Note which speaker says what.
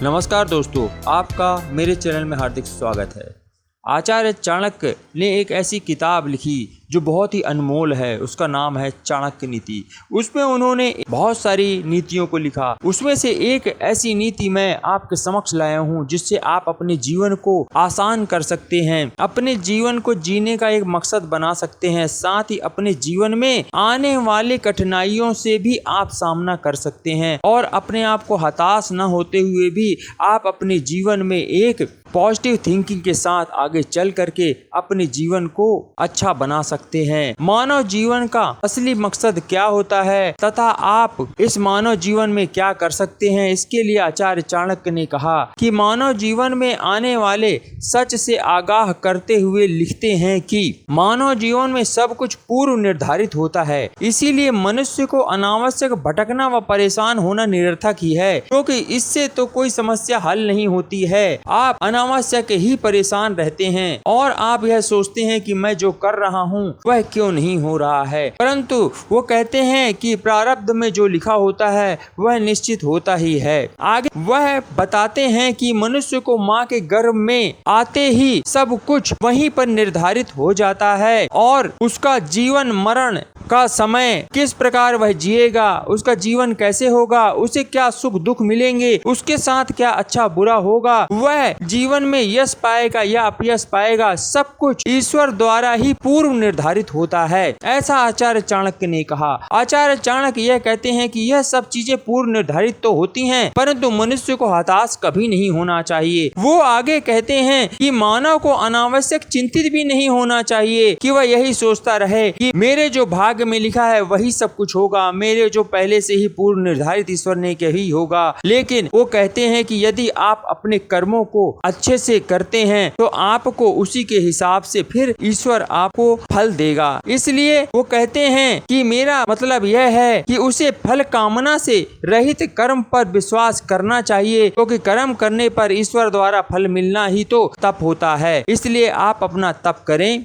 Speaker 1: नमस्कार दोस्तों, आपका मेरे चैनल में हार्दिक स्वागत है। आचार्य चाणक्य ने एक ऐसी किताब लिखी जो बहुत ही अनमोल है। उसका नाम है चाणक्य नीति। उसमें उन्होंने बहुत सारी नीतियों को लिखा। उसमें से एक ऐसी नीति मैं आपके समक्ष लाया हूँ जिससे आप अपने जीवन को आसान कर सकते हैं, अपने जीवन को जीने का एक मकसद बना सकते हैं, साथ ही अपने जीवन में आने वाले कठिनाइयों से भी आप सामना कर सकते हैं और अपने आप को हताश न होते हुए भी आप अपने जीवन में एक पॉजिटिव थिंकिंग के साथ आगे चल करके अपने जीवन को अच्छा बना सकते हैं। मानव जीवन का असली मकसद क्या होता है तथा आप इस मानव जीवन में क्या कर सकते हैं, इसके लिए आचार्य चाणक्य ने कहा कि मानव जीवन में आने वाले सच से आगाह करते हुए लिखते हैं कि मानव जीवन में सब कुछ पूर्व निर्धारित होता है, इसीलिए मनुष्य को अनावश्यक भटकना व परेशान होना निरर्थक ही है, क्योंकि इससे तो कोई समस्या हल नहीं होती है। आप अनावश्यक ही परेशान रहते हैं और आप यह सोचते हैं कि मैं जो कर रहा हूँ वह क्यों नहीं हो रहा है, परंतु वो कहते हैं कि प्रारब्ध में जो लिखा होता है वह निश्चित होता ही है। आगे वह बताते हैं कि मनुष्य को माँ के गर्भ में आते ही सब कुछ वहीं पर निर्धारित हो जाता है और उसका जीवन मरण का समय किस प्रकार वह जिएगा, उसका जीवन कैसे होगा, उसे क्या सुख दुख मिलेंगे, उसके साथ क्या अच्छा बुरा होगा, वह जीवन में यश पाएगा या अपयश पाएगा, सब कुछ ईश्वर द्वारा ही पूर्व निर्धारित होता है। ऐसा आचार्य चाणक्य ने कहा। आचार्य चाणक्य यह कहते हैं कि यह सब चीजें पूर्व निर्धारित तो होती हैं, परंतु मनुष्य को हताश कभी नहीं होना चाहिए। वो आगे कहते हैं कि मानव को अनावश्यक चिंतित भी नहीं होना चाहिए कि वह यही सोचता रहे कि मेरे जो भाग्य में लिखा है वही सब कुछ होगा, मेरे जो पहले से ही पूर्व निर्धारित ईश्वर ने यही होगा। लेकिन वो कहते हैं कि यदि आप अपने कर्मों को अच्छे से करते हैं तो आपको उसी के हिसाब से फिर ईश्वर आपको फल देगा। इसलिए वो कहते हैं कि मेरा मतलब यह है कि उसे फल कामना से रहित कर्म पर विश्वास करना चाहिए, क्योंकि कर्म करने पर ईश्वर द्वारा फल मिलना ही तो तप होता है। इसलिए आप अपना तप करें।